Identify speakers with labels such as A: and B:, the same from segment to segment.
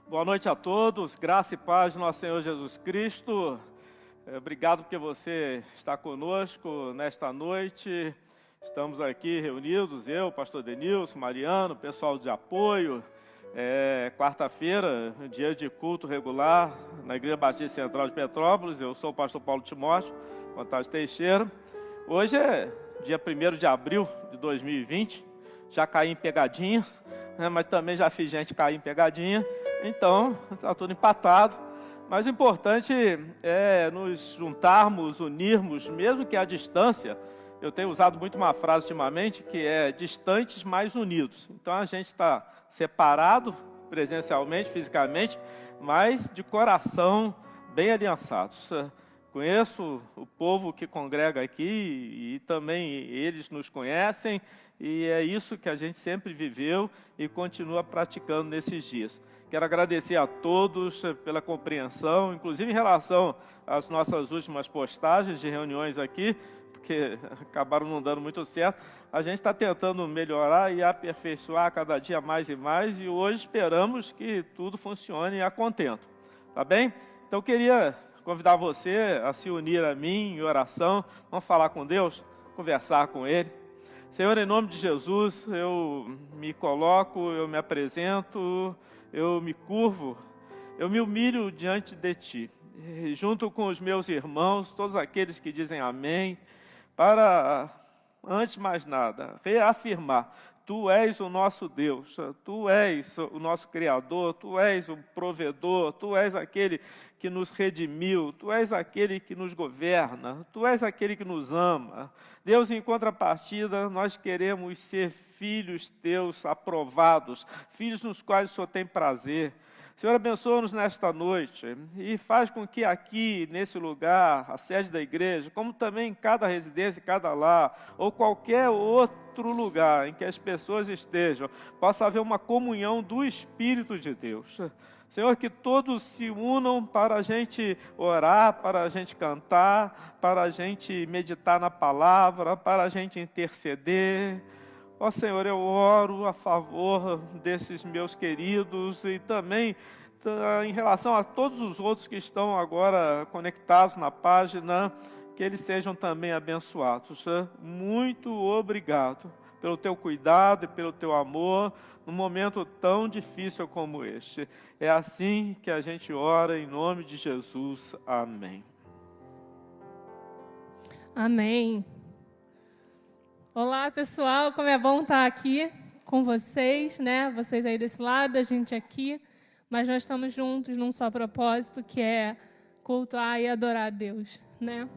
A: Boa noite a todos, graça e paz do nosso Senhor Jesus Cristo. Obrigado porque você está conosco nesta noite. Estamos aqui reunidos, eu, pastor Denilson, Mariano, pessoal de apoio. Quarta-feira, dia de culto regular na Igreja Batista Central de Petrópolis. Eu sou o pastor Paulo Timóteo, Contagem Teixeira. Hoje é dia 1º de abril de 2020. Já caí em pegadinha, mas também já fiz gente cair em pegadinha. Então, está tudo empatado. Mas o importante é nos juntarmos, unirmos, mesmo que à distância. Eu tenho usado muito uma frase ultimamente, que é distantes, mas unidos. Então, a gente está separado presencialmente, fisicamente, mas de coração bem aliançados. Conheço o povo que congrega aqui e também eles nos conhecem. E é isso que a gente sempre viveu e continua praticando nesses dias. Quero agradecer a todos pela compreensão, inclusive em relação às nossas últimas postagens de reuniões aqui, porque acabaram não dando muito certo. A gente está tentando melhorar e aperfeiçoar cada dia mais e mais, e hoje esperamos que tudo funcione a contento. Tá bem? Então, queria convidar você a se unir a mim em oração. Vamos falar com Deus, conversar com Ele. Senhor, em nome de Jesus, eu me coloco, eu me apresento, eu me curvo, eu me humilho diante de Ti, junto com os meus irmãos, todos aqueles que dizem amém, para, antes de mais nada, reafirmar: Tu és o nosso Deus, Tu és o nosso Criador, Tu és o provedor, Tu és aquele que nos redimiu, Tu és aquele que nos governa, Tu és aquele que nos ama. Deus, em contrapartida, nós queremos ser filhos Teus aprovados, filhos nos quais o Senhor tem prazer. Senhor, abençoa-nos nesta noite e faz com que aqui, nesse lugar, a sede da igreja, como também em cada residência, cada lar, ou qualquer outro lugar em que as pessoas estejam, possa haver uma comunhão do Espírito de Deus. Senhor, que todos se unam para a gente orar, para a gente cantar, para a gente meditar na palavra, para a gente interceder. Ó Senhor, eu oro a favor desses meus queridos e também em relação a todos os outros que estão agora conectados na página, que eles sejam também abençoados. Muito obrigado pelo Teu cuidado e pelo Teu amor num momento tão difícil como este. É assim que a gente ora em nome de Jesus. Amém.
B: Amém. Olá, pessoal, como é bom estar aqui com vocês, né? Vocês aí desse lado, a gente aqui, mas nós estamos juntos num só propósito, que é cultuar e adorar a Deus, né?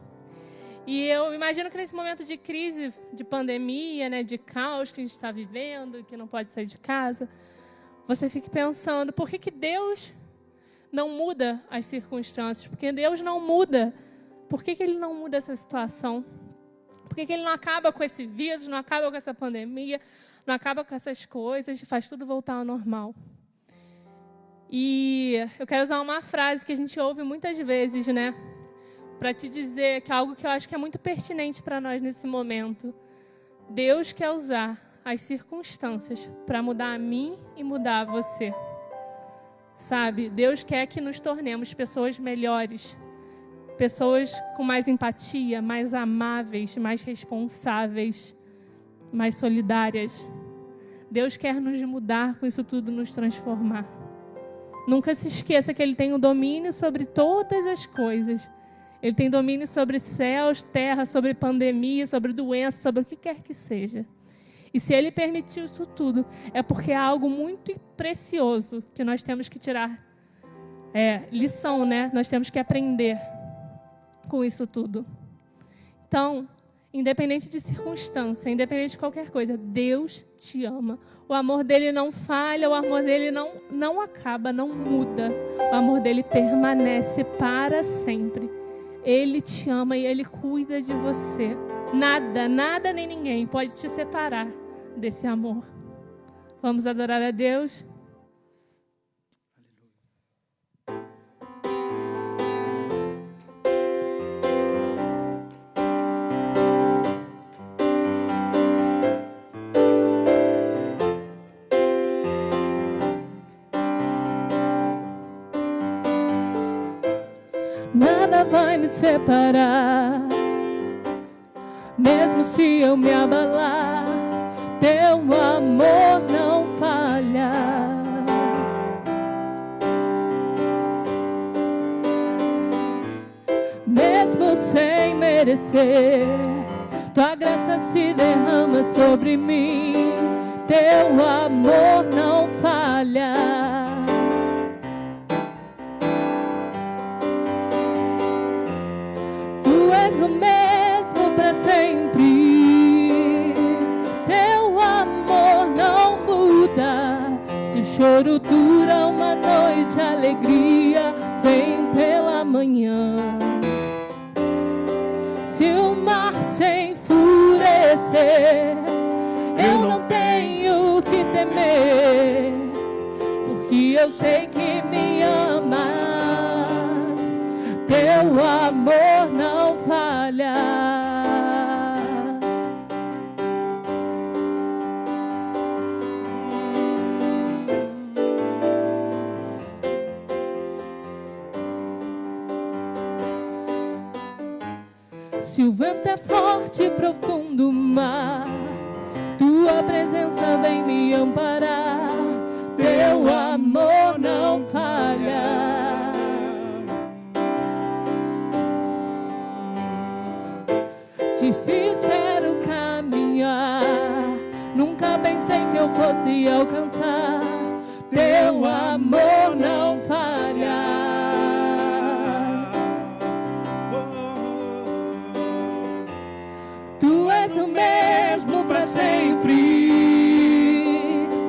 B: E eu imagino que nesse momento de crise, de pandemia, né, de caos que a gente está vivendo, que não pode sair de casa, você fique pensando, por que Deus não muda as circunstâncias? Porque Deus não muda. Por que Ele não muda essa situação? Por que Ele não acaba com esse vírus, não acaba com essa pandemia, não acaba com essas coisas e faz tudo voltar ao normal? E eu quero usar uma frase que a gente ouve muitas vezes, né? Para te dizer que é algo que eu acho que é muito pertinente para nós nesse momento. Deus quer usar as circunstâncias para mudar a mim e mudar a você. Sabe? Deus quer que nos tornemos pessoas melhores. Pessoas com mais empatia, mais amáveis, mais responsáveis, mais solidárias. Deus quer nos mudar, com isso tudo nos transformar. Nunca se esqueça que Ele tem o domínio sobre todas as coisas. Ele tem domínio sobre céus, terra, sobre pandemia, sobre doença, sobre o que quer que seja. E se Ele permitiu isso tudo, é porque é algo muito precioso que nós temos que tirar. Lição, né? Nós temos que aprender com isso tudo. Então, independente de circunstância, independente de qualquer coisa, Deus te ama. O amor dele não falha, o amor dele não acaba, não muda. O amor dele permanece para sempre. Ele te ama e Ele cuida de você. Nada, nada nem ninguém pode te separar desse amor. Vamos adorar a Deus? nada vai me separar. Mesmo se eu me abalar, teu amor não falha. Mesmo sem merecer, tua graça se derrama sobre mim. Teu amor não falha. Tu és o mesmo para sempre. Teu amor não muda. Se o choro dura uma noite, a alegria vem pela manhã. Se o mar se enfurecer, eu não tenho que temer, porque eu sei que me amas. Teu amor não falha. Se o vento é forte e profundo o mar, tua presença vem me amparar. Teu amor não falha. Difícil era o caminhar, nunca pensei que eu fosse alcançar. Teu amor não falha. Tu és o mesmo para sempre.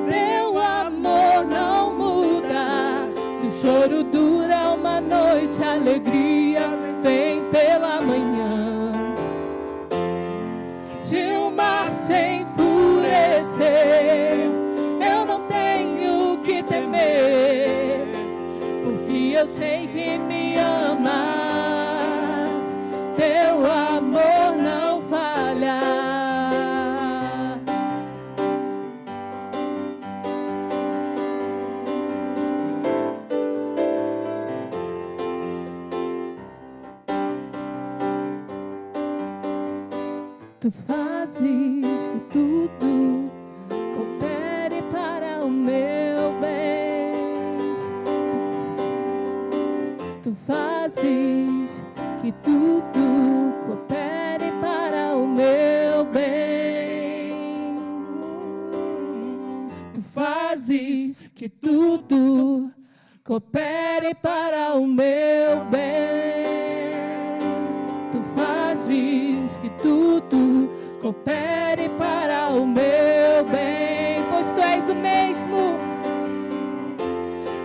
B: Teu amor não muda. Se o choro dura uma noite, a alegria vem pela manhã. Se o mar se enfurecer, eu não tenho que temer, porque eu sei que me amas. Teu amor não falha. Tu fazes que tudo coopere para o meu bem. Tu fazes que tudo coopere para o meu bem. Tu fazes que tudo coopere para o meu bem. Tu fazes que tudo coopere para o meu bem. Pois tu és o mesmo,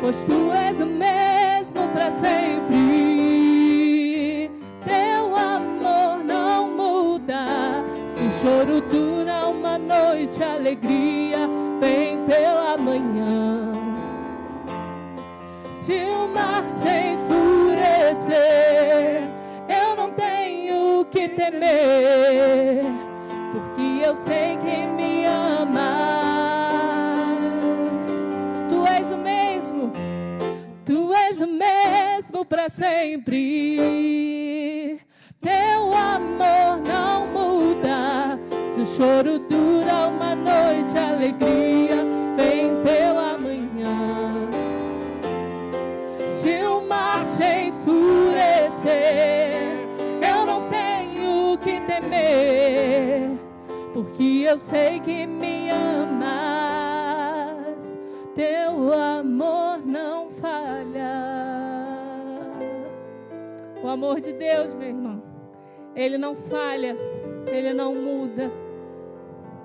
B: pois tu és o mesmo para sempre. Teu amor não muda. Se o choro dura uma noite, a alegria vem pela manhã. Se o mar se enfurecer, eu não tenho que temer, porque eu sei que me amas. Tu és o mesmo, tu és o mesmo para sempre. Teu amor não muda. Se o choro dura uma noite, a alegria vem pela manhã. Se o mar se enfurecer, eu não tenho que temer, porque eu sei que me amas. Teu amor não falha. O amor de Deus, meu irmão, ele não falha, ele não muda.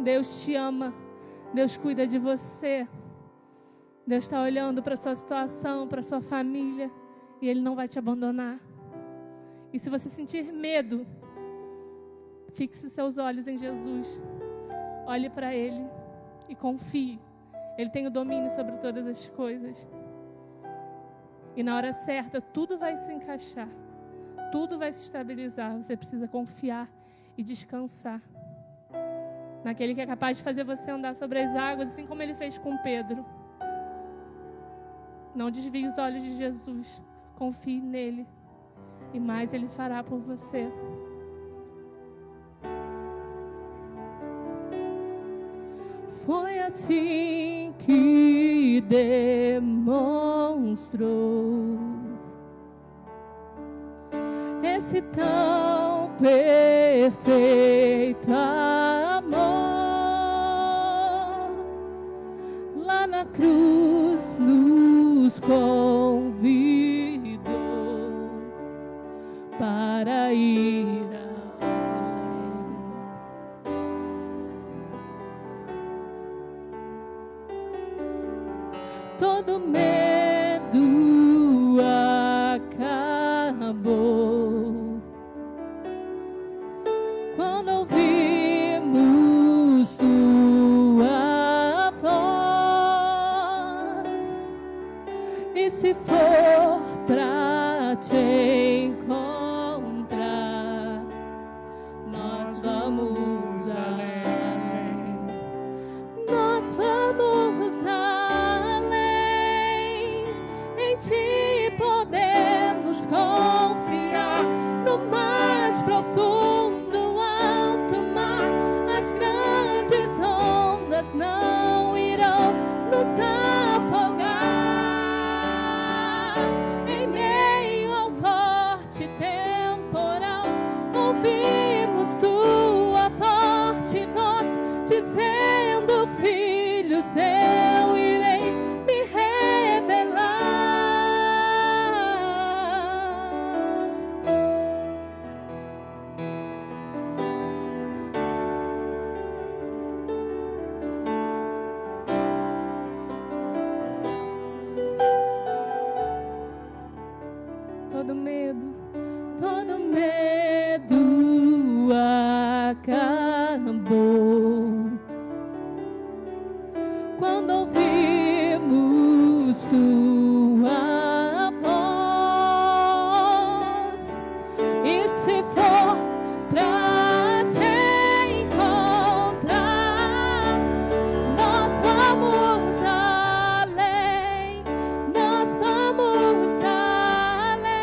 B: Deus te ama, Deus cuida de você. Deus está olhando para a sua situação, para a sua família, e Ele não vai te abandonar. E se você sentir medo, fixe seus olhos em Jesus. Olhe para Ele e confie. Ele tem o domínio sobre todas as coisas. E na hora certa, tudo vai se encaixar. Tudo vai se estabilizar. Você precisa confiar e descansar naquele que é capaz de fazer você andar sobre as águas, assim como Ele fez com Pedro. Não desvie os olhos de Jesus. Confie nele. e mais Ele fará por você. Foi assim que demonstrou esse tão perfeito amor. Lá na cruz nos convidou para ir além. Todo medo acabou quando ouvimos tua voz. E se for pra te encontrar, nós vamos além. Nós vamos além. Em ti podemos confiar no mais profundo alto mar. As grandes ondas não irão nos afogar. Em meio ao forte temporal, ouvimos tua forte voz dizendo: filhos, eu irei me revelar. Todo medo acabou quando ouvimos tua voz. E se for pra te encontrar, nós vamos além. Nós vamos além.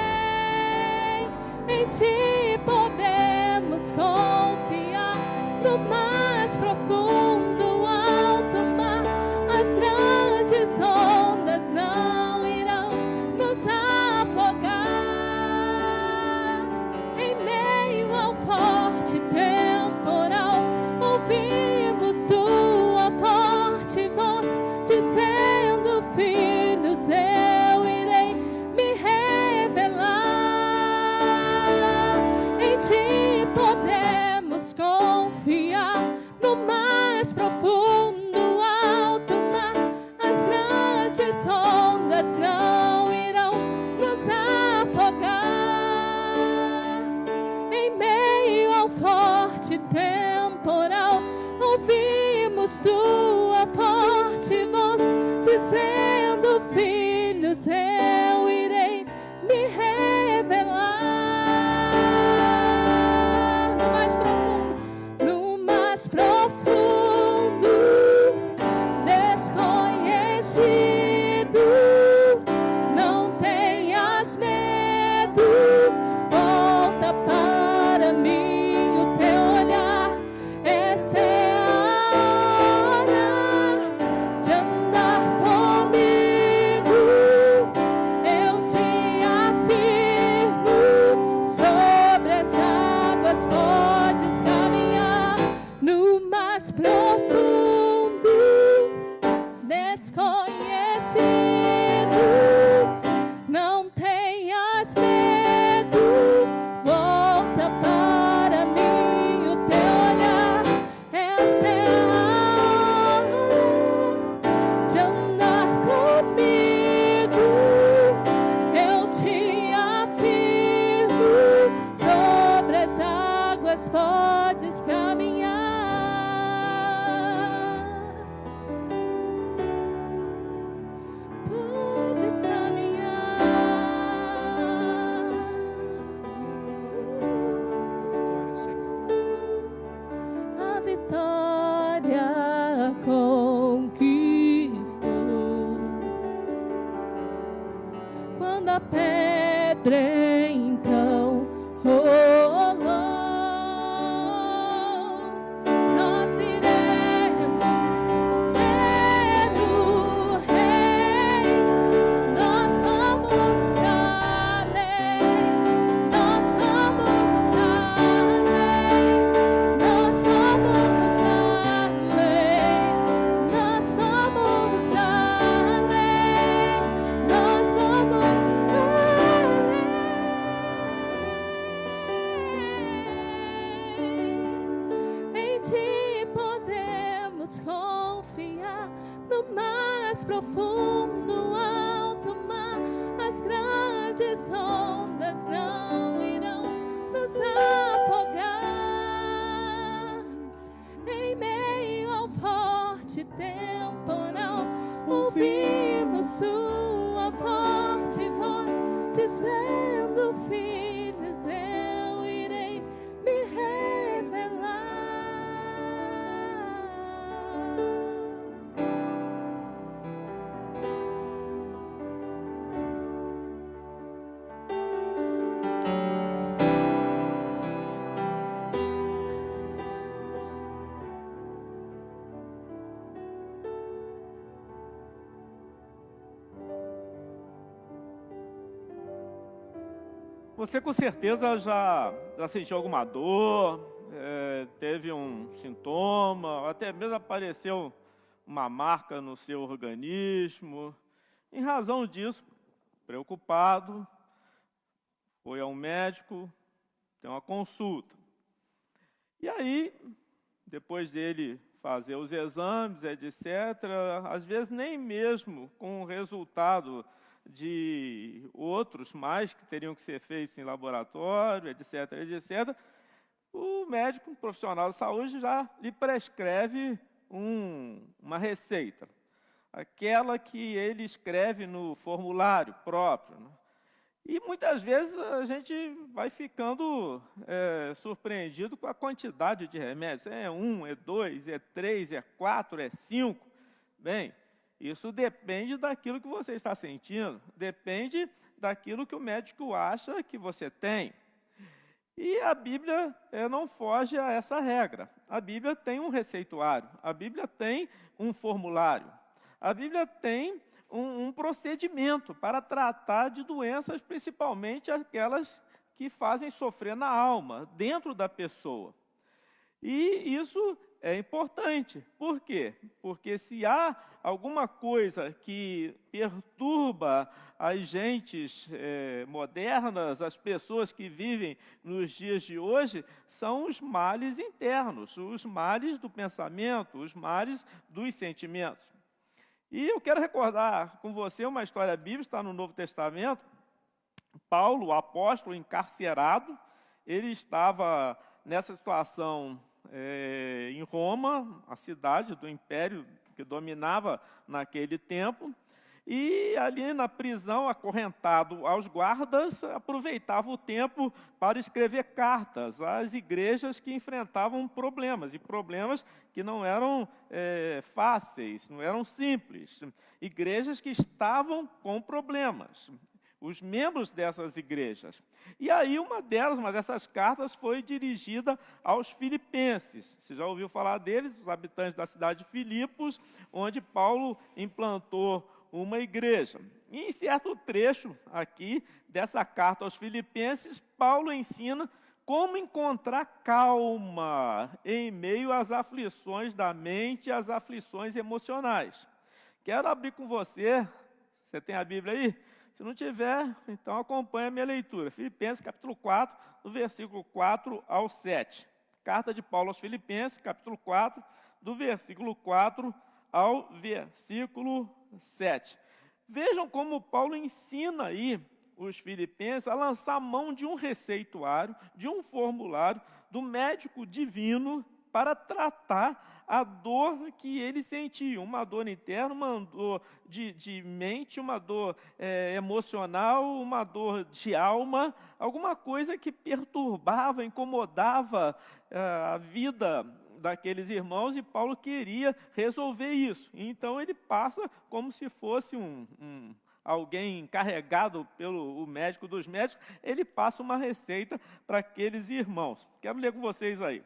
B: Em ti podemos confiar no mais profundo alto mar. As grandes ondas não irão nos afogar. Em meio ao forte temporal, ouvimos tua forte voz dizendo: filhos, eu irei me revelar. Em ti podemos confiar no mais profundo alto mar. As grandes ondas não irão nos afogar. Em meio ao forte temporal, ouvimos tua forte voz dizendo: filhos, eu irei me revelar. No mais profundo, desconhecido, não tenhas medo. Volta para mim o teu olhar. Essa é a hora de andar comigo. Eu te afirmo, sobre as águas podes caminhar. No mais profundo, desconhecido, não tenhas medo. Volta para mim o teu olhar. Esta é a hora de andar comigo. Eu te afirmo, sobre as águas podes caminhar. Podes caminhar. A vitória conquistou quando a pedra amedrentam. Oh, oh, oh. Nós iremos ver o Rei. Nós vamos além. Nós vamos além. Nós vamos além. Nós vamos além. Nós vamos além. Em ti podemos confiar. No mais profundo alto mar, as grandes ondas não irão nos afogar. Em meio ao forte temporal, ouvimos tua forte voz dizendo: filhos, eu irei me revelar.
A: Você com certeza já sentiu alguma dor, teve um sintoma, ou até mesmo apareceu uma marca no seu organismo. Em razão disso, preocupado, foi ao médico, tem uma consulta. E aí, depois dele fazer os exames, etc., às vezes nem mesmo com o resultado de outros mais que teriam que ser feitos em laboratório, etc., etc., o médico, um profissional de saúde, já lhe prescreve uma receita, aquela que ele escreve no formulário próprio, né? E muitas vezes a gente vai ficando surpreendido com a quantidade de remédios. É 1, é 2, é 3, é 4, é 5. Bem, isso depende daquilo que você está sentindo, depende daquilo que o médico acha que você tem. E a Bíblia não foge a essa regra. A Bíblia tem um receituário, a Bíblia tem um formulário, a Bíblia tem um procedimento para tratar de doenças, principalmente aquelas que fazem sofrer na alma, dentro da pessoa. E isso é importante. Por quê? Porque se há alguma coisa que perturba as gentes modernas, as pessoas que vivem nos dias de hoje, são os males internos, os males do pensamento, os males dos sentimentos. E eu quero recordar com você uma história bíblica, está no Novo Testamento. Paulo, o apóstolo, encarcerado, ele estava nessa situação em Roma, a cidade do império que dominava naquele tempo, e ali na prisão, acorrentado aos guardas, aproveitava o tempo para escrever cartas às igrejas que enfrentavam problemas, e problemas que não eram fáceis, não eram simples, igrejas que estavam com problemas, os membros dessas igrejas. E aí uma dessas cartas foi dirigida aos filipenses. Você já ouviu falar deles, os habitantes da cidade de Filipos, onde Paulo implantou uma igreja. E em certo trecho aqui dessa carta aos filipenses, Paulo ensina como encontrar calma em meio às aflições da mente e às aflições emocionais. Quero abrir com você, você tem a Bíblia aí? Se não tiver, então acompanhe a minha leitura. Filipenses, capítulo 4, do versículo 4 ao 7. Carta de Paulo aos Filipenses, capítulo 4, do versículo 4 ao versículo 7. Vejam como Paulo ensina aí os filipenses a lançar mão de um receituário, de um formulário, do médico divino para tratar a dor que ele sentia, uma dor interna, uma dor de mente, uma dor emocional, uma dor de alma, alguma coisa que perturbava, incomodava a vida daqueles irmãos, e Paulo queria resolver isso. Então ele passa como se fosse alguém encarregado pelo médico dos médicos, ele passa uma receita para aqueles irmãos. Quero ler com vocês aí.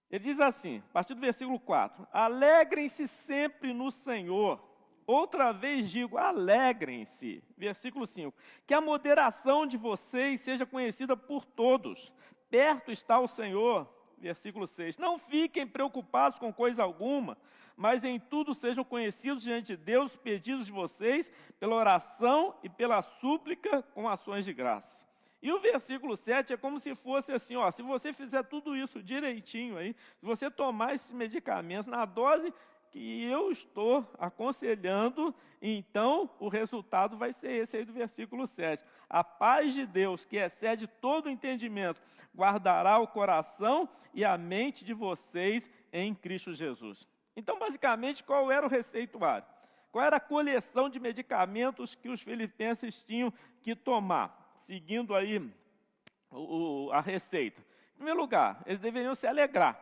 A: Ele diz assim, a partir do versículo 4, alegrem-se sempre no Senhor. Outra vez digo, alegrem-se. Versículo 5, que a moderação de vocês seja conhecida por todos. Perto está o Senhor. Versículo 6, não fiquem preocupados com coisa alguma, mas em tudo sejam conhecidos diante de Deus os pedidos de vocês, pela oração e pela súplica com ações de graça. E o versículo 7 é como se fosse assim, ó, se você fizer tudo isso direitinho aí, se você tomar esses medicamentos na dose que eu estou aconselhando, então o resultado vai ser esse aí do versículo 7. A paz de Deus, que excede todo o entendimento, guardará o coração e a mente de vocês em Cristo Jesus. Então, basicamente, qual era o receituário? Qual era a coleção de medicamentos que os filipenses tinham que tomar? Seguindo aí a receita. Em primeiro lugar, eles deveriam se alegrar.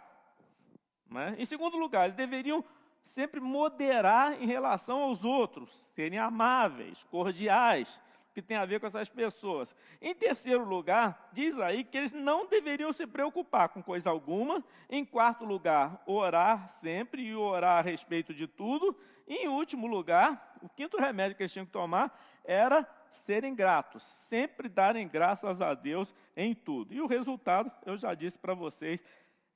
A: Né? Em segundo lugar, eles deveriam sempre moderar em relação aos outros, serem amáveis, cordiais, que tem a ver com essas pessoas. Em terceiro lugar, diz aí que eles não deveriam se preocupar com coisa alguma. Em quarto lugar, orar sempre e orar a respeito de tudo. E em último lugar, o quinto remédio que eles tinham que tomar era serem gratos, sempre darem graças a Deus em tudo. E o resultado, eu já disse para vocês,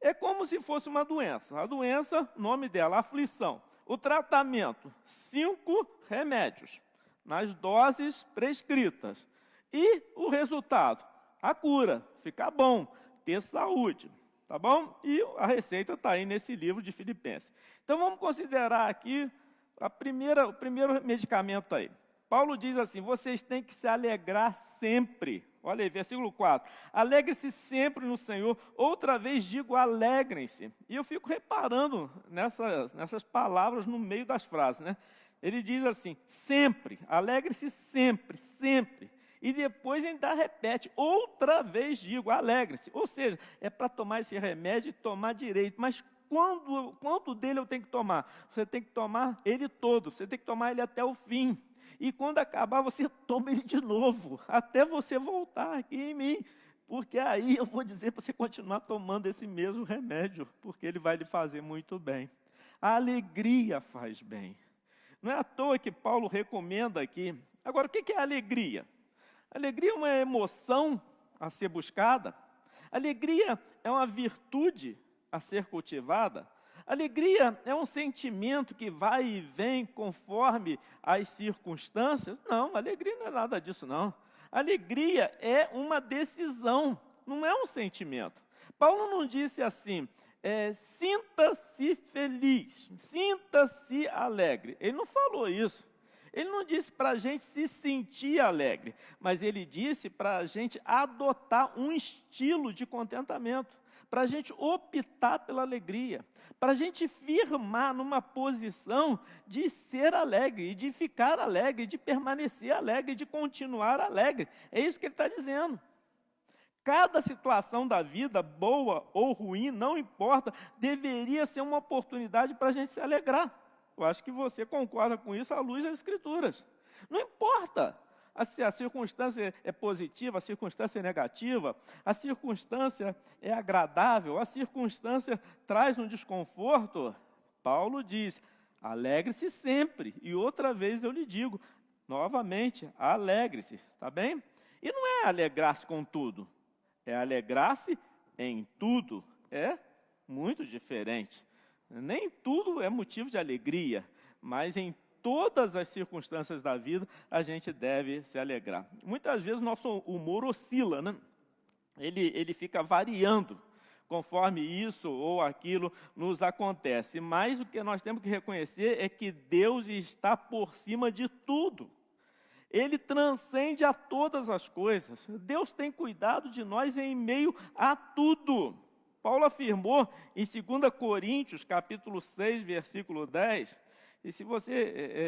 A: é como se fosse uma doença. A doença, nome dela, aflição. O tratamento, 5 remédios, nas doses prescritas. E o resultado, a cura, ficar bom, ter saúde. Tá bom? E a receita está aí nesse livro de Filipenses. Então vamos considerar aqui o primeiro medicamento aí. Paulo diz assim, vocês têm que se alegrar sempre. Olha aí, versículo 4. Alegre-se sempre no Senhor. Outra vez digo, alegrem-se. E eu fico reparando nessas palavras no meio das frases, né? Ele diz assim, sempre, alegre-se sempre, sempre. E depois ainda repete, outra vez digo, alegre-se. Ou seja, é para tomar esse remédio e tomar direito. Mas quanto dele eu tenho que tomar? Você tem que tomar ele todo, você tem que tomar ele até o fim. E quando acabar, você toma ele de novo, até você voltar aqui em mim. Porque aí eu vou dizer para você continuar tomando esse mesmo remédio, porque ele vai lhe fazer muito bem. A alegria faz bem. Não é à toa que Paulo recomenda aqui. Agora, o que é alegria? Alegria é uma emoção a ser buscada. Alegria é uma virtude a ser cultivada. Alegria é um sentimento que vai e vem conforme as circunstâncias? Não, alegria não é nada disso, não. Alegria é uma decisão, não é um sentimento. Paulo não disse assim, sinta-se feliz, sinta-se alegre. Ele não falou isso. Ele não disse para a gente se sentir alegre, mas ele disse para a gente adotar um estilo de contentamento, para a gente optar pela alegria, para a gente firmar numa posição de ser alegre, de ficar alegre, de permanecer alegre, de continuar alegre. É isso que ele está dizendo. Cada situação da vida, boa ou ruim, não importa, deveria ser uma oportunidade para a gente se alegrar. Eu acho que você concorda com isso à luz das Escrituras. Não importa se a circunstância é positiva, a circunstância é negativa, a circunstância é agradável, a circunstância traz um desconforto. Paulo diz, alegre-se sempre. E outra vez eu lhe digo, novamente, alegre-se, tá bem? E não é alegrar-se com tudo, é alegrar-se em tudo. É muito diferente. Nem tudo é motivo de alegria, mas em todas as circunstâncias da vida, a gente deve se alegrar. Muitas vezes o nosso humor oscila, né? Ele fica variando, conforme isso ou aquilo nos acontece. Mas o que nós temos que reconhecer é que Deus está por cima de tudo. Ele transcende a todas as coisas. Deus tem cuidado de nós em meio a tudo. Paulo afirmou em 2 Coríntios, capítulo 6, versículo 10, e se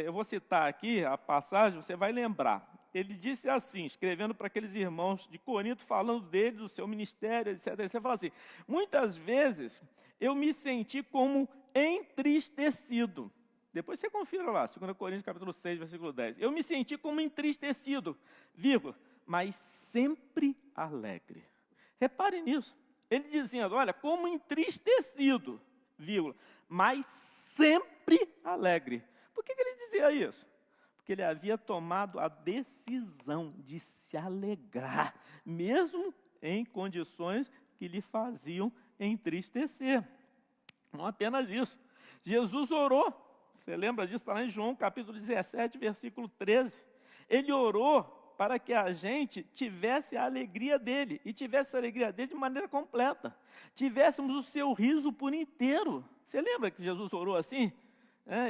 A: eu vou citar aqui a passagem, você vai lembrar. Ele disse assim, escrevendo para aqueles irmãos de Corinto, falando dele, do seu ministério, etc. Ele fala assim, muitas vezes eu me senti como entristecido. Depois você confira lá, 2 Coríntios capítulo 6, versículo 10. Eu me senti como entristecido, vírgula, mas sempre alegre. Repare nisso. Ele dizendo, olha, como entristecido, vírgula, mas sempre alegre. Por que ele dizia isso? Porque ele havia tomado a decisão de se alegrar, mesmo em condições que lhe faziam entristecer. Não apenas isso. Jesus orou, você lembra disso, está lá em João capítulo 17, versículo 13. Ele orou para que a gente tivesse a alegria dele, e tivesse a alegria dele de maneira completa. Tivéssemos o seu riso por inteiro. Você lembra que Jesus orou assim?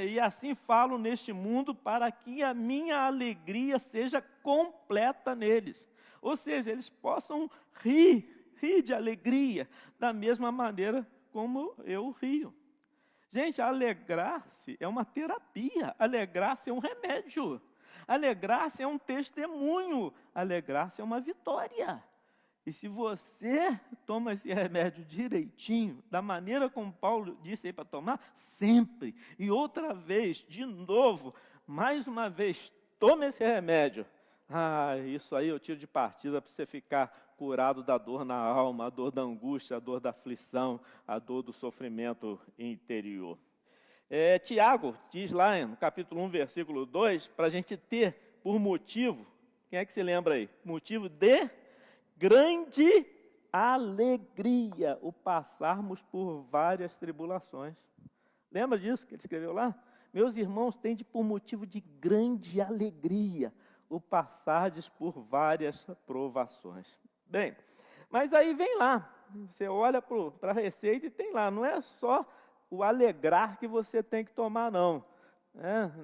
A: E assim falo neste mundo para que a minha alegria seja completa neles. Ou seja, eles possam rir de alegria, da mesma maneira como eu rio. Gente, alegrar-se é uma terapia, alegrar-se é um remédio, alegrar-se é um testemunho, alegrar-se é uma vitória. E se você toma esse remédio direitinho, da maneira como Paulo disse aí para tomar, sempre, e outra vez, de novo, mais uma vez, tome esse remédio. Isso aí eu tiro de partida para você ficar curado da dor na alma, a dor da angústia, a dor da aflição, a dor do sofrimento interior. Tiago diz lá no capítulo 1, versículo 2, para a gente ter por motivo, quem é que se lembra aí? Motivo de grande alegria o passarmos por várias tribulações. Lembra disso que ele escreveu lá? Meus irmãos, tende por motivo de grande alegria o passardes por várias provações. Bem, mas aí vem lá, você olha para a receita e tem lá, não é só o alegrar que você tem que tomar, não.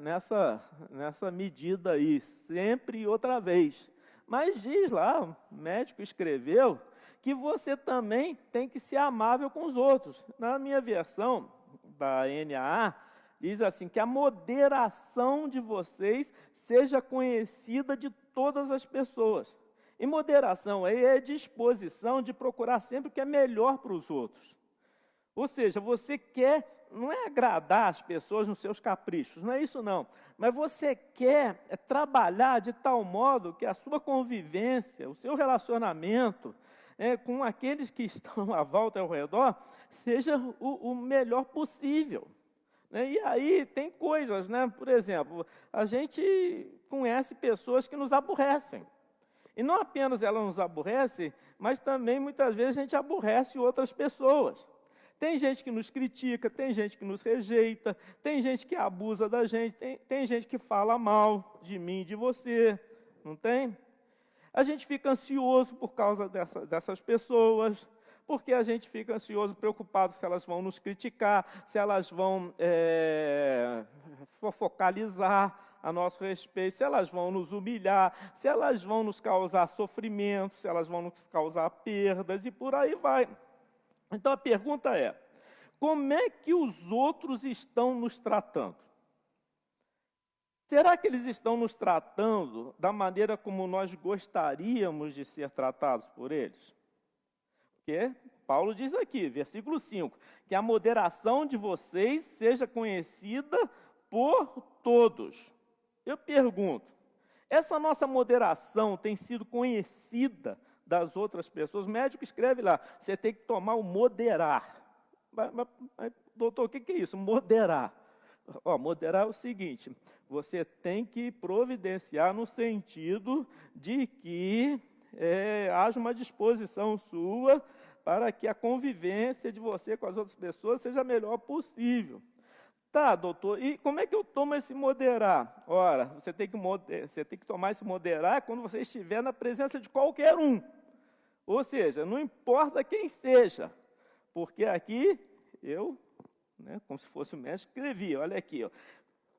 A: Nessa medida aí, sempre e outra vez. Mas diz lá, o médico escreveu, que você também tem que ser amável com os outros. Na minha versão, da NAA, diz assim, que a moderação de vocês seja conhecida de todas as pessoas. E moderação aí é disposição de procurar sempre o que é melhor para os outros. Ou seja, você quer, não é agradar as pessoas nos seus caprichos, não é isso não. Mas você quer trabalhar de tal modo que a sua convivência, o seu relacionamento com aqueles que estão à volta e ao redor, seja o melhor possível. E aí tem coisas, por exemplo, a gente conhece pessoas que nos aborrecem. E não apenas elas nos aborrecem, mas também muitas vezes a gente aborrece outras pessoas. Tem gente que nos critica, tem gente que nos rejeita, tem gente que abusa da gente, tem gente que fala mal de mim e de você, não tem? A gente fica ansioso por causa dessas pessoas, porque a gente fica ansioso, preocupado se elas vão nos criticar, se elas vão focalizar a nosso respeito, se elas vão nos humilhar, se elas vão nos causar sofrimento, se elas vão nos causar perdas e por aí vai. Então a pergunta é, como é que os outros estão nos tratando? Será que eles estão nos tratando da maneira como nós gostaríamos de ser tratados por eles? Porque Paulo diz aqui, versículo 5, que a moderação de vocês seja conhecida por todos. Eu pergunto, essa nossa moderação tem sido conhecida das outras pessoas? O médico escreve lá, você tem que tomar o moderar. Mas, doutor, o que é isso? Moderar. Moderar é o seguinte, você tem que providenciar no sentido de que haja uma disposição sua para que a convivência de você com as outras pessoas seja a melhor possível. Tá, doutor, e como é que eu tomo esse moderar? Ora, você tem que tomar esse moderar quando você estiver na presença de qualquer um. Ou seja, não importa quem seja, porque aqui eu, como se fosse o médico, escrevi, olha aqui,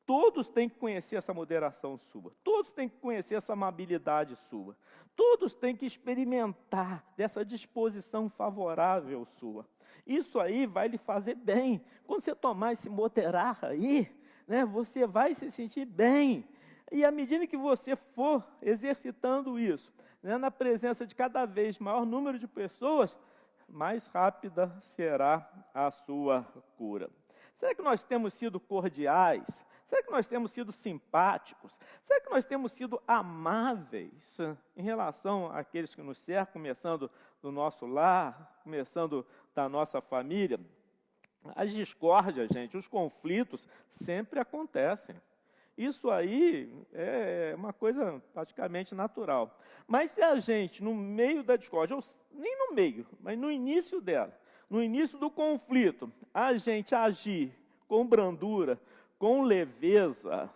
A: todos têm que conhecer essa moderação sua, todos têm que conhecer essa amabilidade sua, todos têm que experimentar dessa disposição favorável sua. Isso aí vai lhe fazer bem. Quando você tomar esse moderar aí, você vai se sentir bem. E à medida que você for exercitando isso, na presença de cada vez maior número de pessoas, mais rápida será a sua cura. Será que nós temos sido cordiais? Será que nós temos sido simpáticos? Será que nós temos sido amáveis em relação àqueles que nos cercam, começando do nosso lar, começando da nossa família? As discórdias, gente, os conflitos sempre acontecem. Isso aí é uma coisa praticamente natural. Mas se a gente, no meio da discórdia, ou nem no meio, mas no início dela, no início do conflito, a gente agir com brandura, com leveza,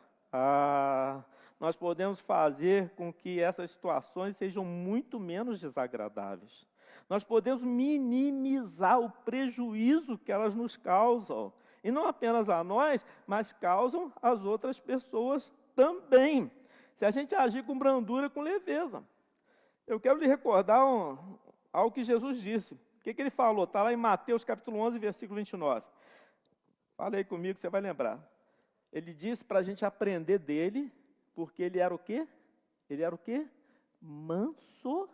A: nós podemos fazer com que essas situações sejam muito menos desagradáveis. Nós podemos minimizar o prejuízo que elas nos causam. E não apenas a nós, mas causam às outras pessoas também. Se a gente agir com brandura, com leveza. Eu quero lhe recordar algo que Jesus disse. O que ele falou? Está lá em Mateus capítulo 11, versículo 29. Fala aí comigo que você vai lembrar. Ele disse para a gente aprender dele, porque ele era o quê? Ele era o quê? Manso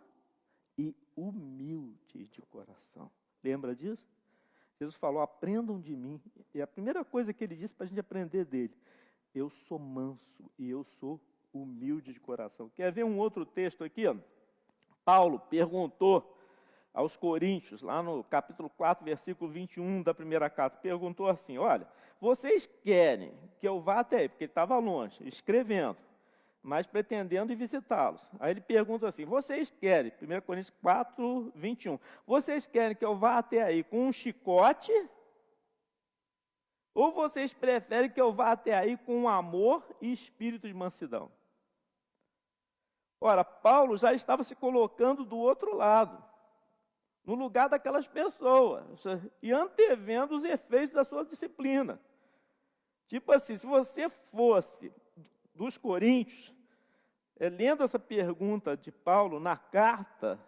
A: e humilde de coração. Lembra disso? Jesus falou, aprendam de mim. E a primeira coisa que ele disse para a gente aprender dele, eu sou manso e eu sou humilde de coração. Quer ver um outro texto aqui? Ó? Paulo perguntou aos Coríntios, lá no capítulo 4, versículo 21 da primeira carta, perguntou assim, olha, vocês querem que eu vá até aí, porque ele estava longe, escrevendo, mas pretendendo ir visitá-los. Aí ele pergunta assim, vocês querem, 1 Coríntios 4, 21, vocês querem que eu vá até aí com um chicote? Ou vocês preferem que eu vá até aí com amor e espírito de mansidão? Ora, Paulo já estava se colocando do outro lado, no lugar daquelas pessoas, e antevendo os efeitos da sua disciplina. Tipo assim, se você fosse dos Coríntios, lendo essa pergunta de Paulo na carta,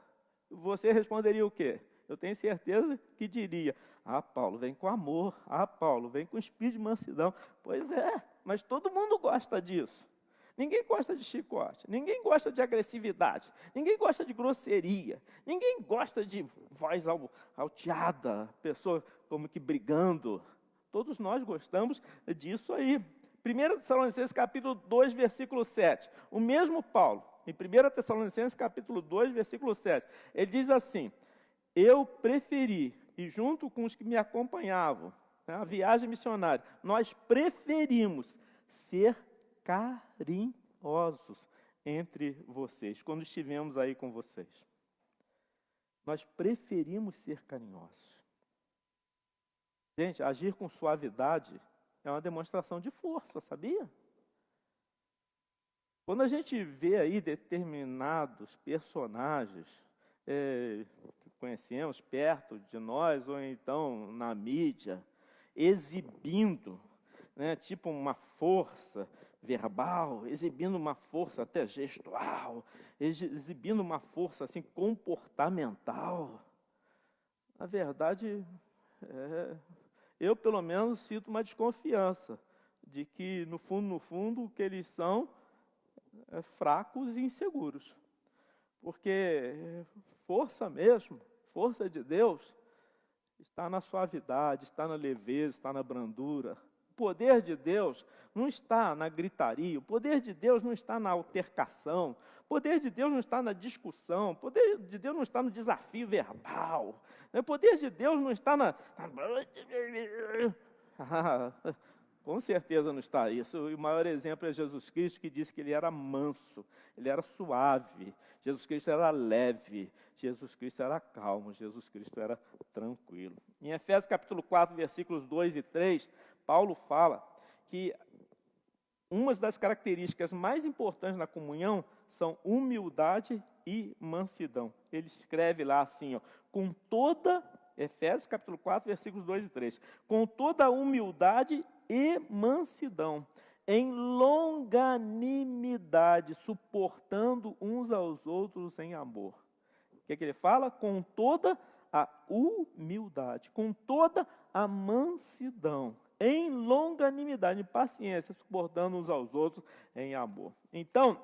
A: você responderia o quê? Eu tenho certeza que diria, Paulo, vem com amor, Paulo, vem com espírito de mansidão. Pois é, mas todo mundo gosta disso. Ninguém gosta de chicote, ninguém gosta de agressividade, ninguém gosta de grosseria, ninguém gosta de voz alteada, pessoa como que brigando. Todos nós gostamos disso aí. 1 Tessalonicenses capítulo 2, versículo 7. O mesmo Paulo, em 1 Tessalonicenses capítulo 2, versículo 7, ele diz assim, eu preferi, e junto com os que me acompanhavam, a viagem missionária, nós preferimos ser carinhosos entre vocês, quando estivemos aí com vocês. Nós preferimos ser carinhosos. Gente, agir com suavidade é uma demonstração de força, sabia? Quando a gente vê aí determinados personagens que conhecemos perto de nós, ou então na mídia, exibindo, tipo uma força verbal, exibindo uma força até gestual, exibindo uma força assim comportamental. Na verdade, eu pelo menos sinto uma desconfiança de que no fundo, o que eles são é fracos e inseguros. Porque força mesmo, força de Deus, está na suavidade, está na leveza, está na brandura. O poder de Deus não está na gritaria, o poder de Deus não está na altercação, o poder de Deus não está na discussão, o poder de Deus não está no desafio verbal, o poder de Deus não está na... Com certeza não está isso. E o maior exemplo é Jesus Cristo, que disse que ele era manso, ele era suave, Jesus Cristo era leve, Jesus Cristo era calmo, Jesus Cristo era tranquilo. Em Efésios capítulo 4, versículos 2 e 3, Paulo fala que umas das características mais importantes na comunhão são humildade e mansidão. Ele escreve lá assim, com toda, Efésios capítulo 4, versículos 2 e 3, com toda humildade e mansidão, em longanimidade, suportando uns aos outros em amor. O que ele fala? Com toda a humildade, com toda a mansidão, em longanimidade, em paciência, suportando uns aos outros em amor. Então,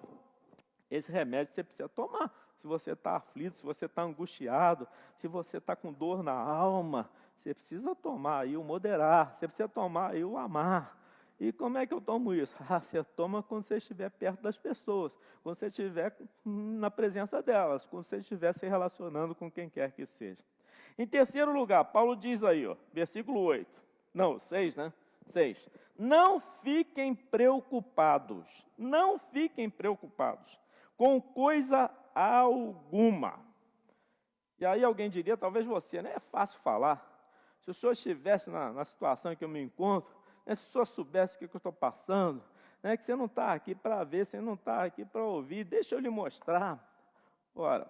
A: esse remédio você precisa tomar. Se você está aflito, se você está angustiado, se você está com dor na alma, você precisa tomar aí o moderar, você precisa tomar aí o amar. E como é que eu tomo isso? Você toma quando você estiver perto das pessoas, quando você estiver na presença delas, quando você estiver se relacionando com quem quer que seja. Em terceiro lugar, Paulo diz aí, versículo 8. Não, 6, né? 6. Não fiquem preocupados com coisa alguma. E aí alguém diria, talvez você, né? É fácil falar. Se o senhor estivesse na situação em que eu me encontro, né, se o senhor soubesse o que eu estou passando, né, que você não está aqui para ver, você não está aqui para ouvir, deixa eu lhe mostrar. Ora,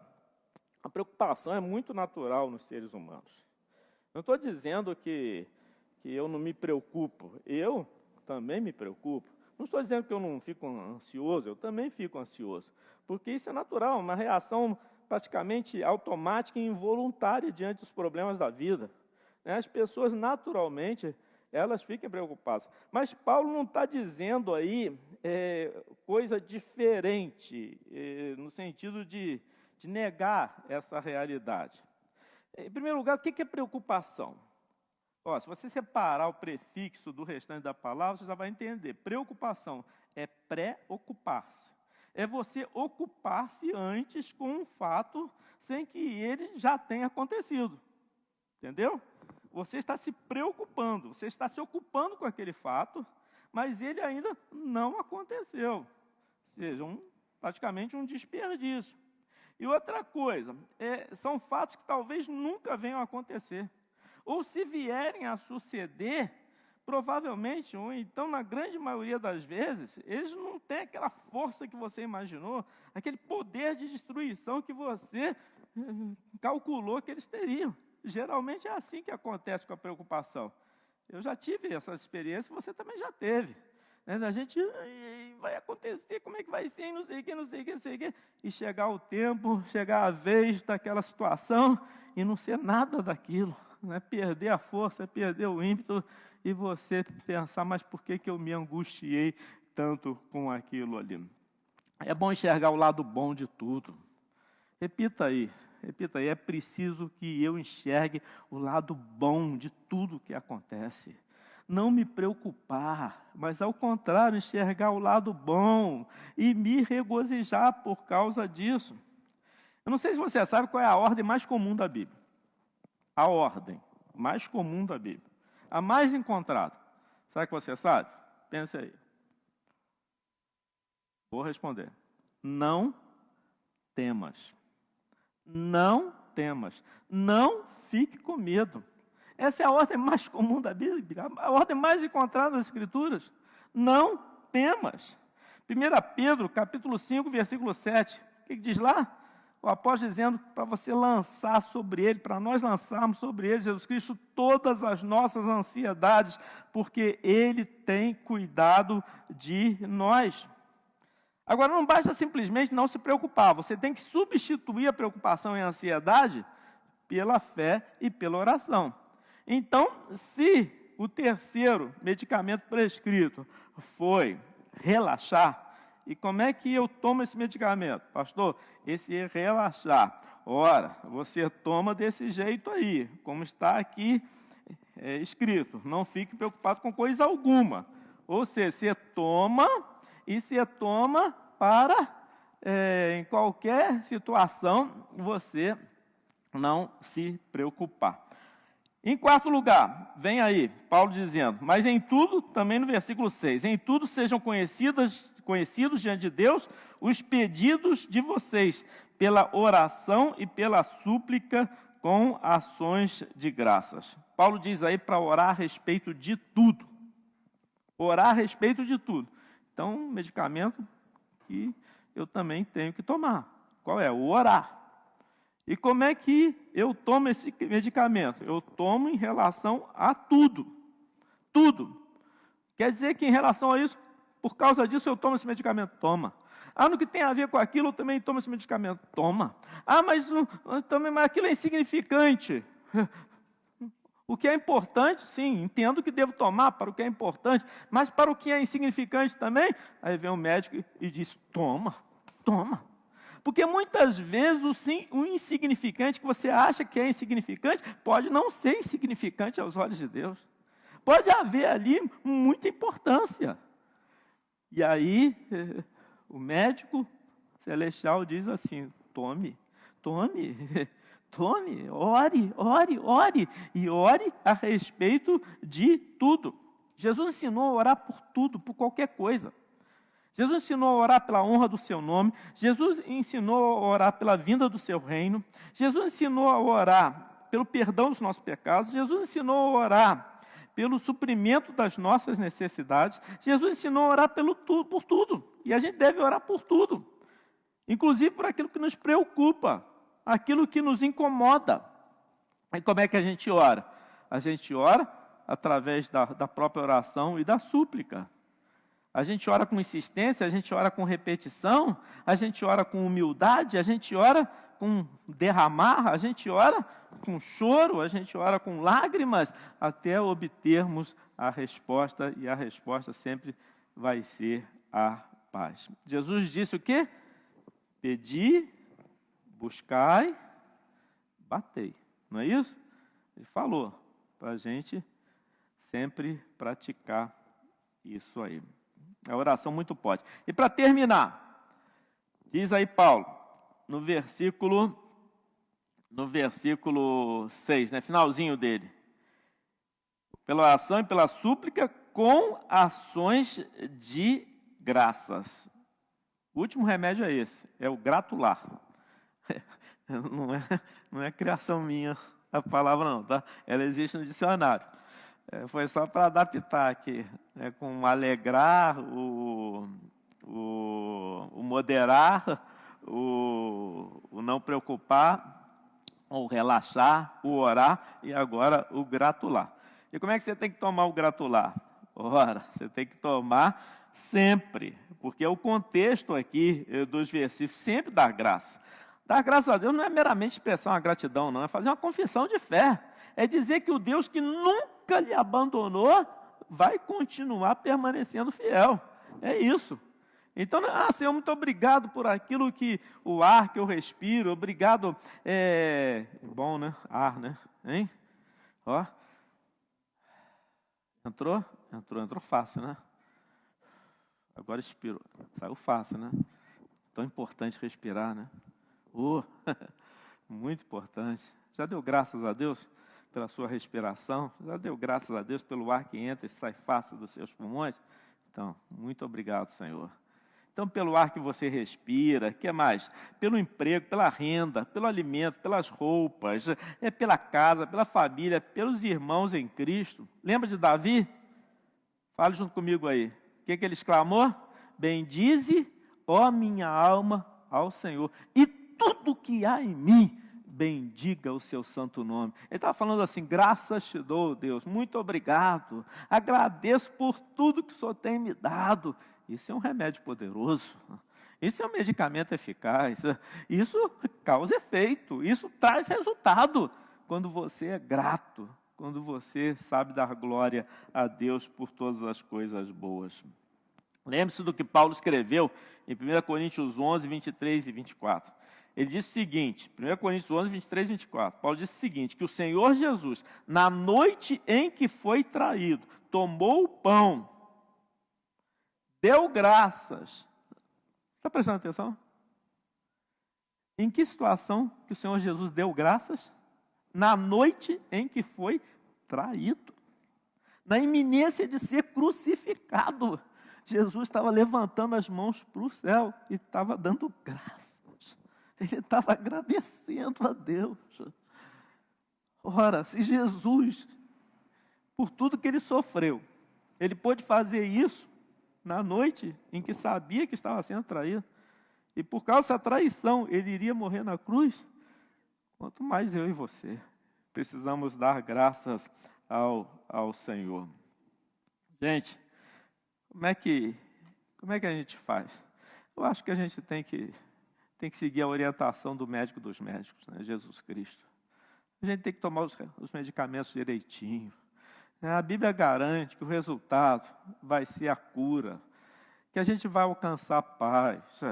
A: a preocupação é muito natural nos seres humanos. Não estou dizendo que eu não me preocupo, eu também me preocupo. Não estou dizendo que eu não fico ansioso, eu também fico ansioso, porque isso é natural, uma reação praticamente automática e involuntária diante dos problemas da vida. As pessoas, naturalmente, elas ficam preocupadas. Mas Paulo não está dizendo aí coisa diferente, no sentido de negar essa realidade. Em primeiro lugar, o que é preocupação? Se você separar o prefixo do restante da palavra, você já vai entender. Preocupação é pré-ocupar-se. É você ocupar-se antes com um fato sem que ele já tenha acontecido. Entendeu? Você está se preocupando, você está se ocupando com aquele fato, mas ele ainda não aconteceu. Ou seja, praticamente um desperdício. E outra coisa, são fatos que talvez nunca venham a acontecer. Ou se vierem a suceder, provavelmente, ou então na grande maioria das vezes, eles não têm aquela força que você imaginou, aquele poder de destruição que você calculou que eles teriam. Geralmente é assim que acontece com a preocupação. Eu já tive essas experiências, você também já teve. A gente vai acontecer, como é que vai ser, não sei o que. E chegar o tempo, chegar a vez daquela situação e não ser nada daquilo. Perder a força, perder o ímpeto e você pensar, mas por que eu me angustiei tanto com aquilo ali? É bom enxergar o lado bom de tudo. Repita aí, é preciso que eu enxergue o lado bom de tudo que acontece. Não me preocupar, mas ao contrário, enxergar o lado bom e me regozijar por causa disso. Eu não sei se você sabe qual é a ordem mais comum da Bíblia. A ordem mais comum da Bíblia. A mais encontrada. Será que você sabe? Pense aí. Vou responder. Não temas. Não temas. Não fique com medo. Essa é a ordem mais comum da Bíblia, a ordem mais encontrada nas Escrituras. Não temas. 1 Pedro, capítulo 5, versículo 7. O que diz lá? O apóstolo dizendo para você lançar sobre ele, para nós lançarmos sobre ele, Jesus Cristo, todas as nossas ansiedades, porque ele tem cuidado de nós. Agora, não basta simplesmente não se preocupar, você tem que substituir a preocupação e a ansiedade pela fé e pela oração. Então, se o terceiro medicamento prescrito foi relaxar, e como é que eu tomo esse medicamento? Pastor, esse é relaxar. Ora, você toma desse jeito aí, como está aqui escrito. Não fique preocupado com coisa alguma. Ou seja, você toma e você toma para, em qualquer situação, você não se preocupar. Em quarto lugar, vem aí, Paulo dizendo, mas em tudo, também no versículo 6, em tudo sejam conhecidos diante de Deus os pedidos de vocês, pela oração e pela súplica com ações de graças. Paulo diz aí para orar a respeito de tudo. Orar a respeito de tudo. Então, um medicamento que eu também tenho que tomar. Qual é? O orar. E como é que eu tomo esse medicamento? Eu tomo em relação a tudo. Tudo. Quer dizer que em relação a isso, por causa disso eu tomo esse medicamento? Toma. No que tem a ver com aquilo, eu também tomo esse medicamento? Toma. Mas aquilo é insignificante. O que é importante, sim, entendo que devo tomar para o que é importante, mas para o que é insignificante também, aí vem o médico e diz, toma. Porque muitas vezes o insignificante que você acha que é insignificante, pode não ser insignificante aos olhos de Deus. Pode haver ali muita importância. E aí, o médico celestial diz assim: tome, ore, e ore a respeito de tudo. Jesus ensinou a orar por tudo, por qualquer coisa. Jesus ensinou a orar pela honra do seu nome. Jesus ensinou a orar pela vinda do seu reino. Jesus ensinou a orar pelo perdão dos nossos pecados. Jesus ensinou a orar pelo suprimento das nossas necessidades. Jesus ensinou a orar por tudo. E a gente deve orar por tudo. Inclusive por aquilo que nos preocupa, aquilo que nos incomoda. E como é que a gente ora? A gente ora através da própria oração e da súplica. A gente ora com insistência, a gente ora com repetição, a gente ora com humildade, a gente ora com derramar, a gente ora com choro, a gente ora com lágrimas, até obtermos a resposta, e a resposta sempre vai ser a paz. Jesus disse o quê? Pedi, buscai, batei. Não é isso? Ele falou para a gente sempre praticar isso aí. A oração muito pode. E para terminar, diz aí Paulo, no versículo 6, né, finalzinho dele. Pela oração e pela súplica com ações de graças. O último remédio é esse, é o gratular. Não é criação minha a palavra não, tá? Ela existe no dicionário. Foi só para adaptar aqui, né, com alegrar, o moderar, o não preocupar, o relaxar, o orar e agora o gratular. E como é que você tem que tomar o gratular? Ora, você tem que tomar sempre, porque o contexto aqui dos versículos sempre dá graça. Dar graças a Deus não é meramente expressar uma gratidão, não, é fazer uma confissão de fé. É dizer que o Deus que nunca lhe abandonou vai continuar permanecendo fiel. É isso. Então, Senhor, muito obrigado por aquilo que o ar que eu respiro, obrigado, bom, né? Ar, né? Hein? Ó. Entrou fácil, né? Agora expirou. Saiu fácil, né? Tão importante respirar, né? Muito importante. Já deu graças a Deus pela sua respiração? Já deu graças a Deus pelo ar que entra e sai fácil dos seus pulmões? Então, muito obrigado, Senhor. Então, pelo ar que você respira, que mais? Pelo emprego, pela renda, pelo alimento, pelas roupas, pela casa, pela família, pelos irmãos em Cristo. Lembra de Davi? Fale junto comigo aí. O que ele exclamou? Bendize, ó minha alma, ao Senhor, e tudo que há em mim, bendiga o seu santo nome. Ele estava falando assim: graças te dou, Deus, muito obrigado, agradeço por tudo que o Senhor tem me dado. Isso é um remédio poderoso, isso é um medicamento eficaz, isso causa efeito, isso traz resultado, quando você é grato, quando você sabe dar glória a Deus por todas as coisas boas. Lembre-se do que Paulo escreveu em 1 Coríntios 11, 23 e 24. Ele disse o seguinte, 1 Coríntios 11, 23 e 24, Paulo disse o seguinte, que o Senhor Jesus, na noite em que foi traído, tomou o pão, deu graças. Está prestando atenção? Em que situação que o Senhor Jesus deu graças? Na noite em que foi traído. Na iminência de ser crucificado. Jesus estava levantando as mãos para o céu e estava dando graças. Ele estava agradecendo a Deus. Ora, se Jesus, por tudo que ele sofreu, ele pôde fazer isso na noite em que sabia que estava sendo traído, e por causa dessa traição ele iria morrer na cruz, quanto mais eu e você precisamos dar graças ao Senhor. Gente, como é que a gente faz? Eu acho que a gente tem que seguir a orientação do médico dos médicos, né, Jesus Cristo. A gente tem que tomar os medicamentos direitinho. A Bíblia garante que o resultado vai ser a cura, que a gente vai alcançar paz,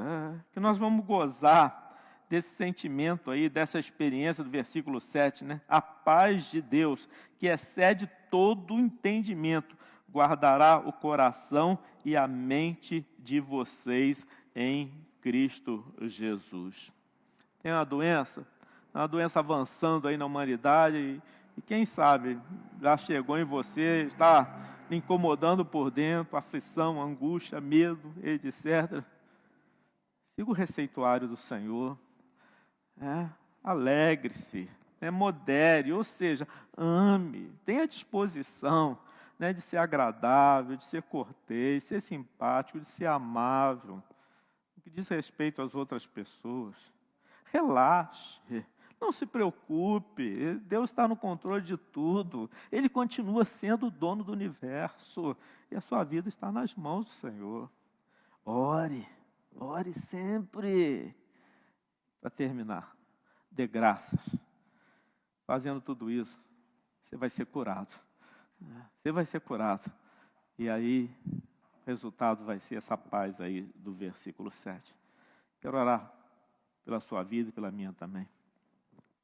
A: que nós vamos gozar desse sentimento aí, dessa experiência do versículo 7, né? A paz de Deus, que excede todo o entendimento, guardará o coração e a mente de vocês em Cristo Jesus. Tem uma doença avançando aí na humanidade e quem sabe já chegou em você, está lhe incomodando por dentro, aflição, angústia, medo, etc. Siga o receituário do Senhor, alegre-se, modere, ou seja, ame, tenha disposição, de ser agradável, de ser cortês, de ser simpático, de ser amável, no que diz respeito às outras pessoas. Relaxe, não se preocupe, Deus está no controle de tudo, Ele continua sendo o dono do universo, e a sua vida está nas mãos do Senhor. Ore sempre. Para terminar, dê graças. Fazendo tudo isso, você vai ser curado. Você vai ser curado. E aí, o resultado vai ser essa paz aí do versículo 7. Quero orar pela sua vida e pela minha também.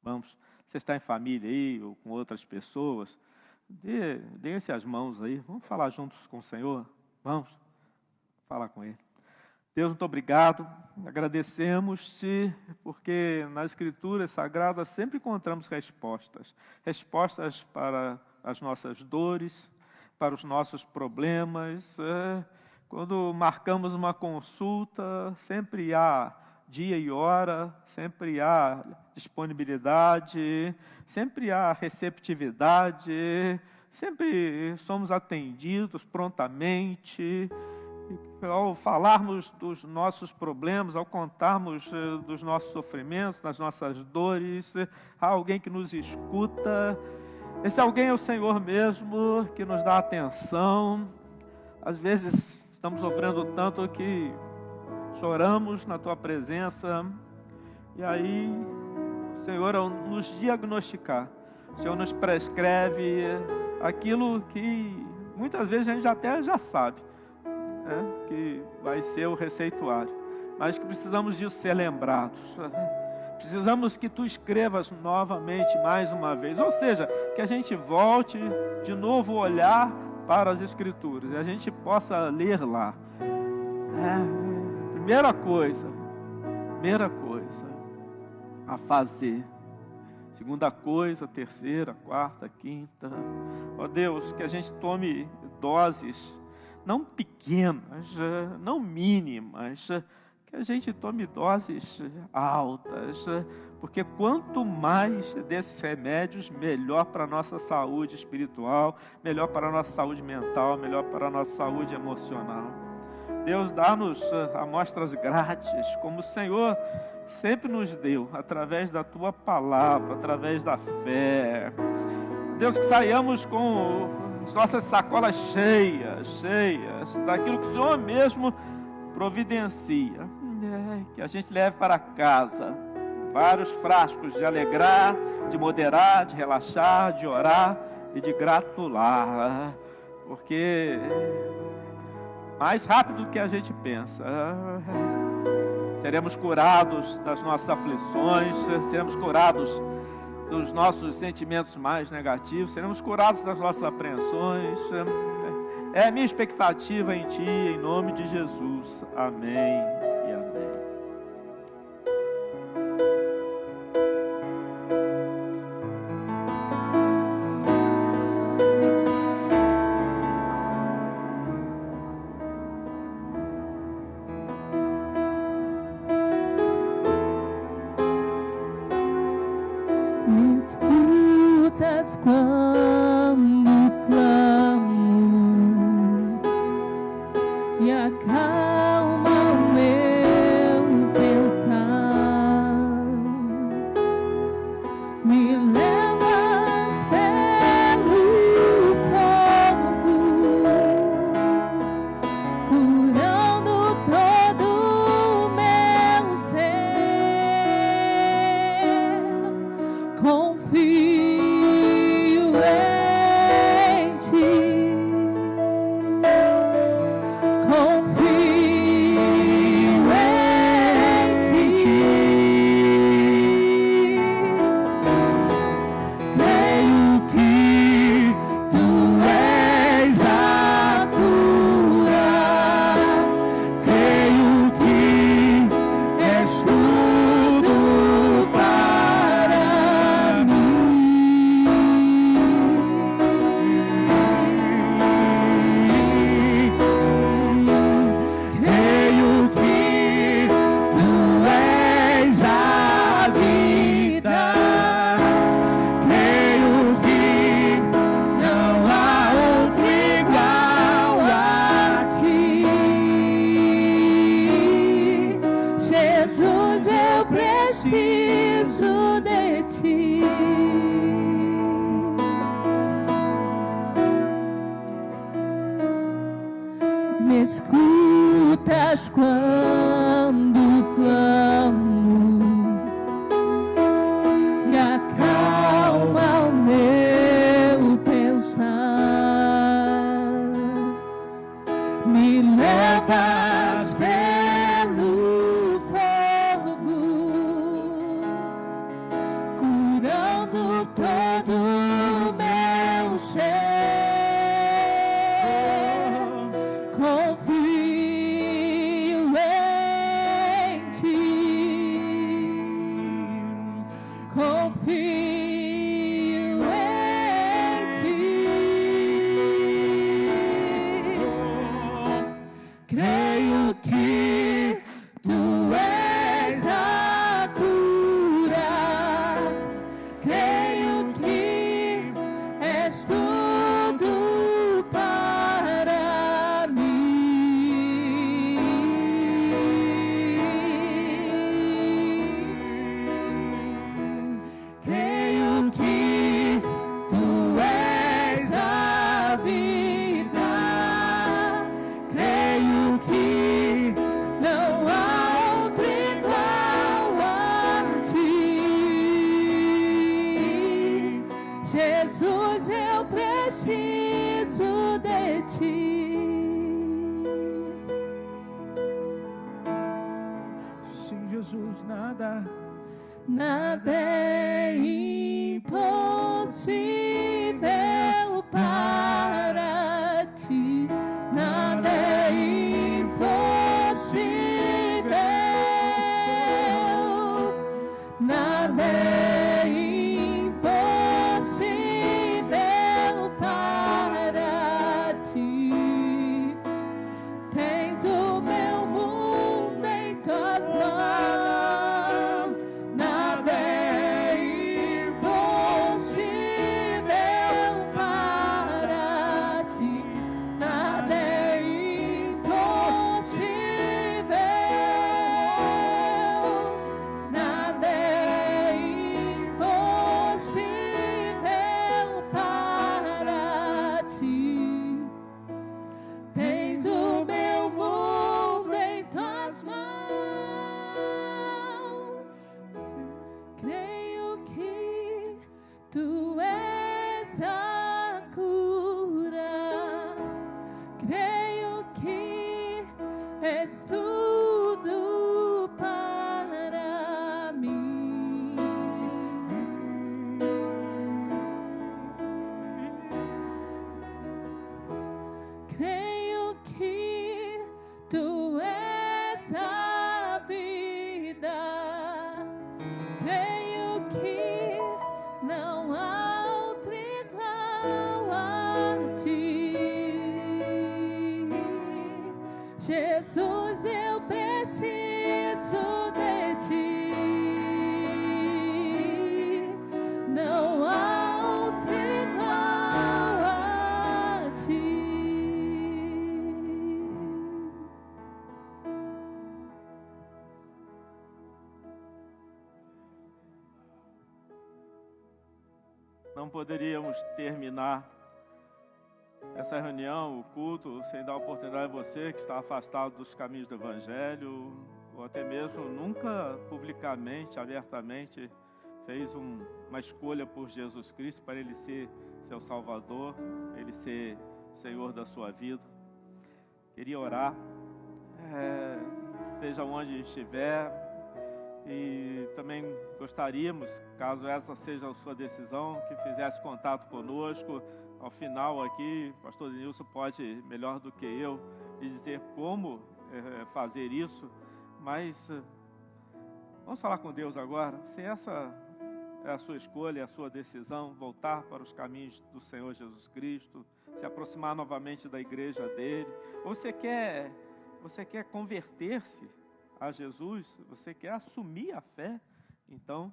A: Vamos, você está em família aí, ou com outras pessoas, dê-se as mãos aí, vamos falar juntos com o Senhor? Vamos falar com Ele. Deus, muito obrigado, agradecemos-te, porque nas Escrituras Sagradas sempre encontramos respostas para as nossas dores, para os nossos problemas. Quando marcamos uma consulta, sempre há dia e hora, sempre há disponibilidade, sempre há receptividade, sempre somos atendidos prontamente. Ao falarmos dos nossos problemas, ao contarmos dos nossos sofrimentos, das nossas dores, há alguém que nos escuta. Esse alguém é o Senhor mesmo, que nos dá atenção. Às vezes estamos sofrendo tanto que choramos na Tua presença. E aí, o Senhor, ao nos diagnosticar, o Senhor nos prescreve aquilo que muitas vezes a gente até já sabe, que vai ser o receituário, mas que precisamos disso ser lembrados. Precisamos que Tu escrevas novamente, mais uma vez, ou seja, que a gente volte de novo a olhar para as Escrituras, e a gente possa ler lá. Primeira coisa a fazer. Segunda coisa, terceira, quarta, quinta. Ó Deus, que a gente tome doses não pequenas, não mínimas, que a gente tome doses altas, porque quanto mais desses remédios, melhor para a nossa saúde espiritual, melhor para a nossa saúde mental, melhor para a nossa saúde emocional. Deus, dá-nos amostras grátis, como o Senhor sempre nos deu, através da Tua palavra, através da fé. Deus, que saiamos com as nossas sacolas cheias daquilo que o Senhor mesmo providencia, que a gente leve para casa vários frascos de alegrar, de moderar, de relaxar, de orar e de gratular, porque mais rápido do que a gente pensa, seremos curados das nossas aflições, seremos curados dos nossos sentimentos mais negativos, seremos curados das nossas apreensões. É a minha expectativa em Ti, em nome de Jesus. Amém e amém.
B: Me escutas quando clamo e acalma o meu pensar. Me levas pelo fogo, curando todo o meu ser. Confio em lutas quando clamo e acalma o meu pensar, me levas pelo fogo, curando todo o meu ser. Confio em ti, confio em ti. Creio que tu és a cura, creio que és tudo para mim. Creio que tu és a vida, creio que não há outro igual a ti. Jesus, eu preciso de ti.
C: Sim, Jesus, nada
B: é impossível para ti. Nada é impossível. Nada é impossível para ti. Tens o meu mundo em tuas mãos. Nada é impossível para ti. Nada é impossível. Nada é impossível para ti. Tens o meu mundo em tuas mãos. Creio que tu és a cura. Creio que és tudo para mim. Creio que tu és a vida. Creio que não há outro igual a ti. Jesus, eu preciso de ti. Não há outro igual a ti.
A: Não poderíamos terminar essa reunião, o culto, sem dar oportunidade a você que está afastado dos caminhos do Evangelho, ou até mesmo nunca publicamente, abertamente, fez uma escolha por Jesus Cristo para Ele ser seu Salvador, Ele ser Senhor da sua vida. Queria orar, esteja onde estiver, e também gostaríamos, caso essa seja a sua decisão, que fizesse contato conosco. Ao final aqui, o pastor Denilson pode, melhor do que eu, dizer como fazer isso, mas vamos falar com Deus agora. Se essa é a sua escolha, é a sua decisão, voltar para os caminhos do Senhor Jesus Cristo, se aproximar novamente da igreja dele, ou você quer converter-se a Jesus, você quer assumir a fé, então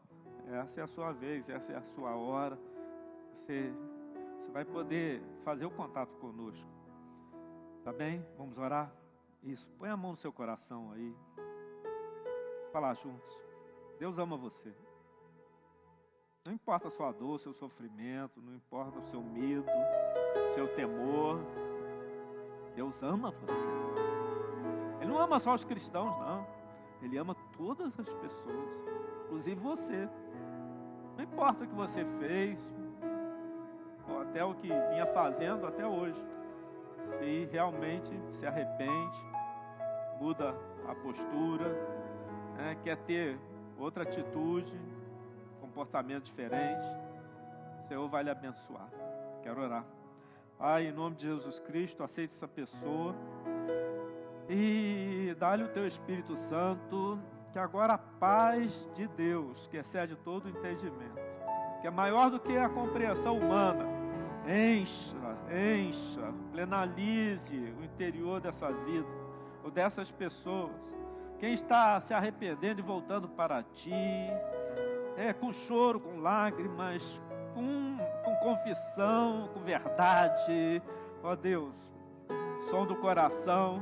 A: essa é a sua vez, essa é a sua hora. Você vai poder fazer o contato conosco, tá bem? Vamos orar? Isso, põe a mão no seu coração aí, falar juntos. Deus ama você, não importa a sua dor, seu sofrimento, não importa o seu medo, seu temor, Deus ama você. Ele não ama só os cristãos, não. Ele ama todas as pessoas, inclusive você. Não importa o que você fez, ou até o que vinha fazendo até hoje. Se realmente se arrepende, muda a postura, né, quer ter outra atitude, comportamento diferente, o Senhor vai lhe abençoar. Quero orar. Pai, em nome de Jesus Cristo, aceita essa pessoa e dá-lhe o teu Espírito Santo, que agora a paz de Deus, que excede todo o entendimento, que é maior do que a compreensão humana, encha, plenalize o interior dessa vida, ou dessas pessoas. Quem está se arrependendo e voltando para Ti, com choro, com lágrimas, com confissão, com verdade, ó Deus, som do coração,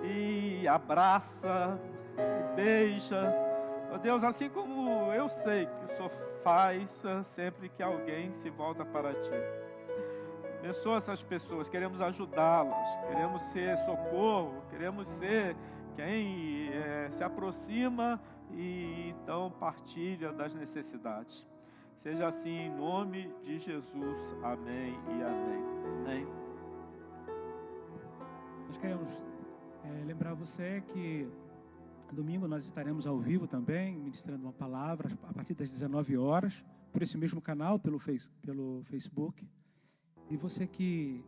A: e abraça, e beija, ó Deus, assim como eu sei que o Senhor faz sempre que alguém se volta para Ti. Abençoa essas pessoas, queremos ajudá-las, queremos ser socorro, queremos ser quem se aproxima e então partilha das necessidades. Seja assim em nome de Jesus. Amém e amém. Amém.
C: Nós queremos lembrar você que domingo nós estaremos ao vivo também, ministrando uma palavra a partir das 19 horas, por esse mesmo canal, pelo Facebook. E você que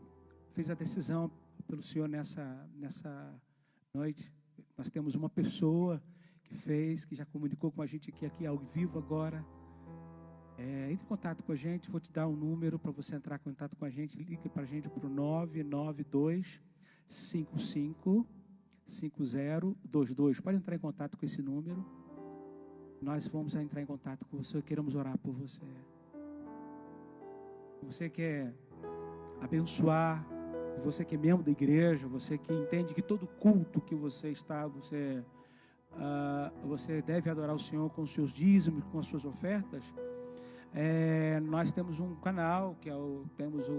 C: fez a decisão pelo Senhor nessa noite, nós temos uma pessoa que já comunicou com a gente aqui ao vivo agora. Entre em contato com a gente, vou te dar um número para você entrar em contato com a gente. Ligue para a gente para o 992-55-5022. Pode entrar em contato com esse número. Nós vamos entrar em contato com você, queremos orar por você. Você quer abençoar, você que é membro da igreja, você que entende que todo culto que você está, você deve adorar o Senhor com os seus dízimos, com as suas ofertas. Nós temos um canal, temos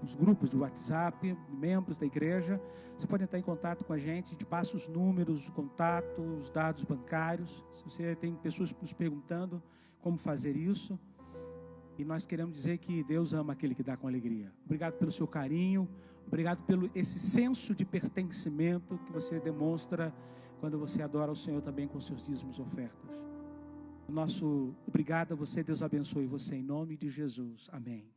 C: os grupos do WhatsApp, membros da igreja. Você pode entrar em contato com a gente, a gente passa os números, os contatos, os dados bancários. Se você tem pessoas nos perguntando como fazer isso. E nós queremos dizer que Deus ama aquele que dá com alegria. Obrigado pelo seu carinho, obrigado pelo esse senso de pertencimento que você demonstra quando você adora o Senhor também com seus dízimos e ofertas. Obrigado a você, Deus abençoe você em nome de Jesus. Amém.